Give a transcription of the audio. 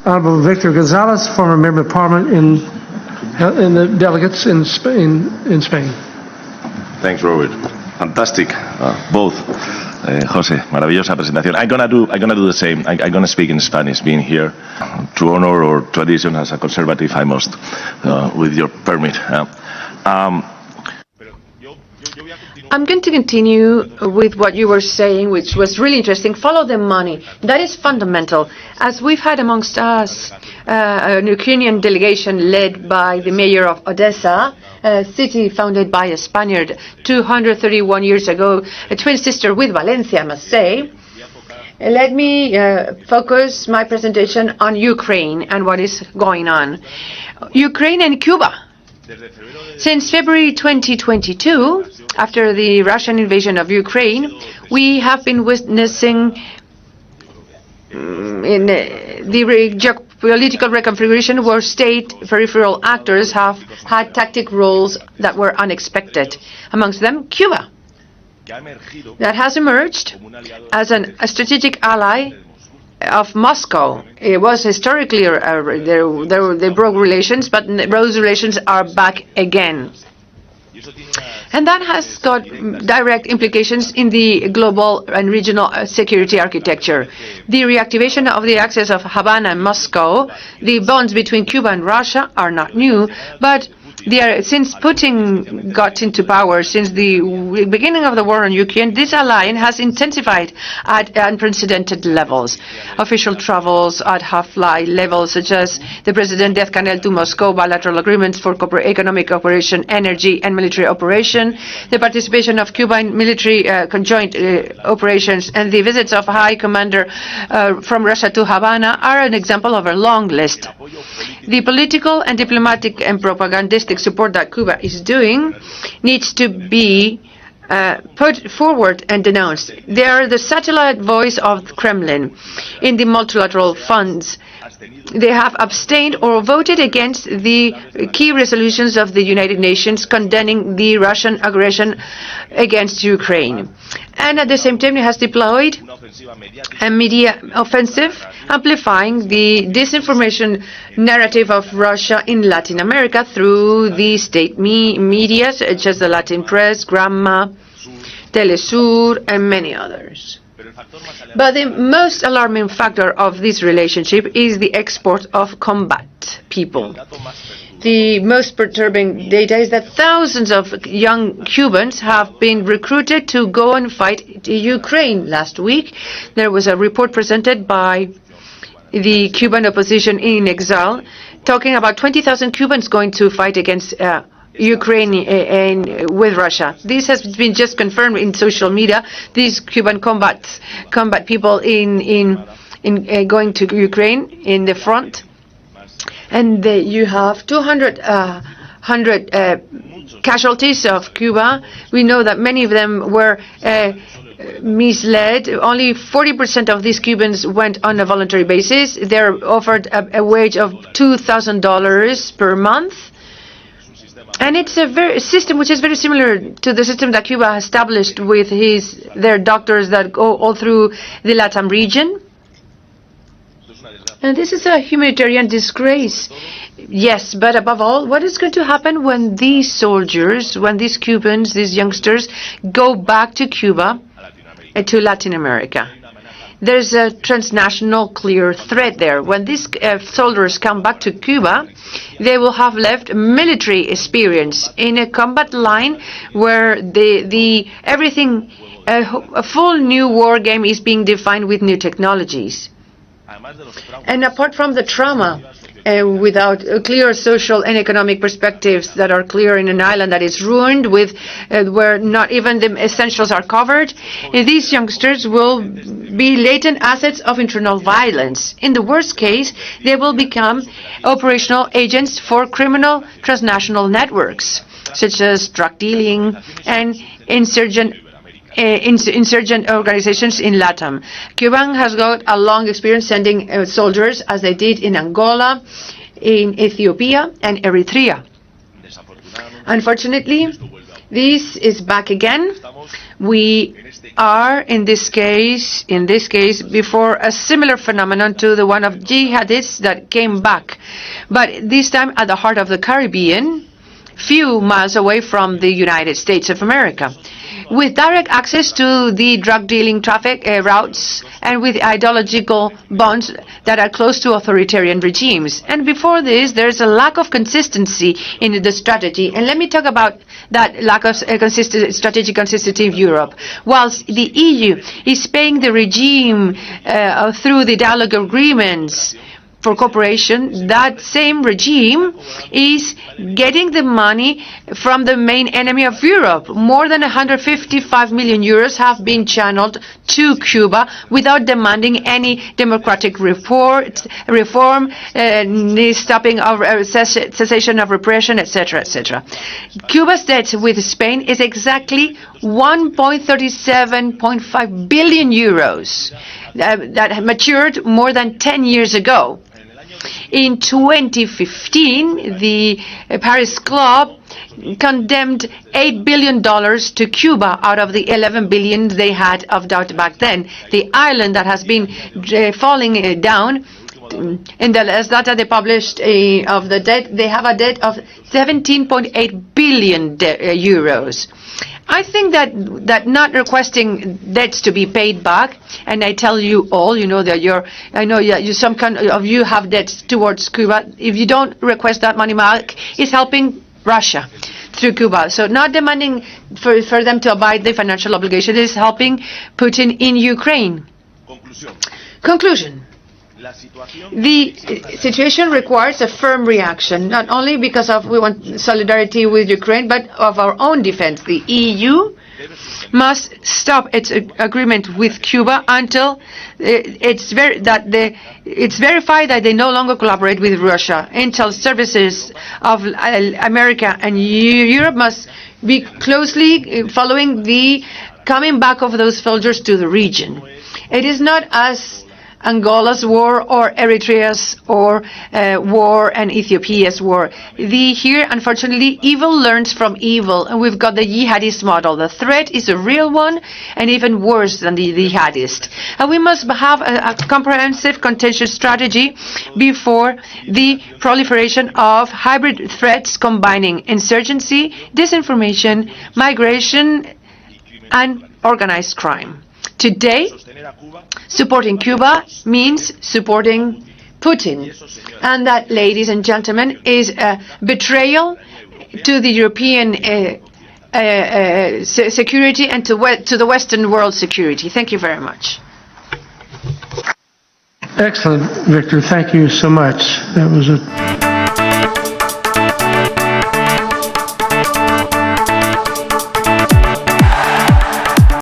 Honorable Victor Gonzalez, former member of Parliament in the delegates in Spain. Thanks, Robert. Fantastic, both. Jose, maravillosa presentación. I'm gonna do the same. I'm gonna speak in Spanish, being here. To honor our tradition as a conservative, I must, with your permit. I'm going to continue with what you were saying, which was really interesting. Follow the money. That is fundamental. As we've had amongst us an Ukrainian delegation led by the mayor of Odessa, a city founded by a Spaniard 231 years ago, a twin sister with Valencia, I must say. Let me focus my presentation on Ukraine and what is going on. Ukraine and Cuba. Since February 2022, after the Russian invasion of Ukraine, we have been witnessing in the geopolitical reconfiguration where state peripheral actors have had tactic roles that were unexpected. Amongst them, Cuba, that has emerged as a strategic ally of Moscow. It was historically, they broke relations, but those relations are back again. And that has got direct implications in the global and regional security architecture. The reactivation of the axis of Havana and Moscow, the bonds between Cuba and Russia are not new, but since Putin got into power, since the beginning of the war on Ukraine, this alliance has intensified at unprecedented levels. Official travels at half-flight levels, such as the President Diaz-Canel to Moscow, bilateral agreements for economic cooperation, energy and military operation, the participation of Cuba in military conjoint operations, and the visits of High Commander from Russia to Havana are an example of a long list. The political and diplomatic and propagandistic support that Cuba is doing needs to be put forward and denounced. They are the satellite voice of the Kremlin in the multilateral funds. They have abstained or voted against the key resolutions of the United Nations condemning the Russian aggression against Ukraine. And at the same time, it has deployed a media offensive, amplifying the disinformation narrative of Russia in Latin America through the state media, such as the Latin Press, Gramma, Telesur, and many others. But the most alarming factor of this relationship is the export of combat people. The most perturbing data is that thousands of young Cubans have been recruited to go and fight Ukraine. Last week, there was a report presented by the Cuban opposition in exile, talking about 20,000 Cubans going to fight against Ukraine and with Russia. This has been just confirmed in social media. These Cuban combat people in going to Ukraine in the front, and you have 200 casualties of Cuba. We know that many of them were misled. Only 40% of these Cubans went on a voluntary basis. They're offered a wage of $2,000 per month. And it's a system which is very similar to the system that Cuba established with their doctors that go all through the LATAM region. And this is a humanitarian disgrace. Yes, but above all, what is going to happen when these soldiers, when these Cubans, these youngsters, go back to Cuba, to Latin America? There's a transnational clear threat there. When these soldiers come back to Cuba, they will have left military experience in a combat line where a full new war game is being defined with new technologies. And apart from the trauma, without clear social and economic perspectives that are clear in an island that is ruined, where not even the essentials are covered, these youngsters will be latent assets of internal violence. In the worst case, they will become operational agents for criminal transnational networks, such as drug dealing and insurgent organizations in LATAM. Cuba has got a long experience sending soldiers, as they did in Angola, in Ethiopia, and Eritrea. Unfortunately, This is back again. We are, in this case, before a similar phenomenon to the one of jihadists that came back, but this time at the heart of the Caribbean, few miles away from the United States of America, with direct access to the drug dealing traffic routes and with ideological bonds that are close to authoritarian regimes. And before this, there's a lack of consistency in the strategy. And let me talk about that lack of strategic consistency in Europe. Whilst the EU is paying the regime through the dialogue agreements for cooperation, that same regime is getting the money from the main enemy of Europe. More than 155 million euros have been channeled to Cuba without demanding any democratic reform, stopping of cessation of repression, etc., etc. Cuba's debt with Spain is exactly 1.37.5 billion euros that matured more than 10 years ago. In 2015, the Paris Club condemned $8 billion to Cuba out of the 11 billion they had of debt back then. The island that has been falling down, in the last data they published of the debt, they have a debt of 17.8 billion euros. I think that not requesting debts to be paid back, and I tell you all, you know that some of you have debts towards Cuba. If you don't request that money back, it's helping Russia through Cuba. So not demanding for them to abide the financial obligation is helping Putin in Ukraine. Conclusion. The situation requires a firm reaction, not only because we want solidarity with Ukraine, but of our own defense. The EU must stop its agreement with Cuba until it's verified that they no longer collaborate with Russia. Intel services of America and Europe must be closely following the coming back of those soldiers to the region. It is not as Angola's war or Eritrea's war and Ethiopia's war. Here, unfortunately, evil learns from evil, and we've got the jihadist model. The threat is a real one and even worse than the jihadist. And we must have a comprehensive contention strategy before the proliferation of hybrid threats combining insurgency, disinformation, migration, and organized crime. Today, supporting Cuba means supporting Putin. And that, ladies and gentlemen, is a betrayal to the European security and to the Western world security. Thank you very much. Excellent, Victor. Thank you so much. That was a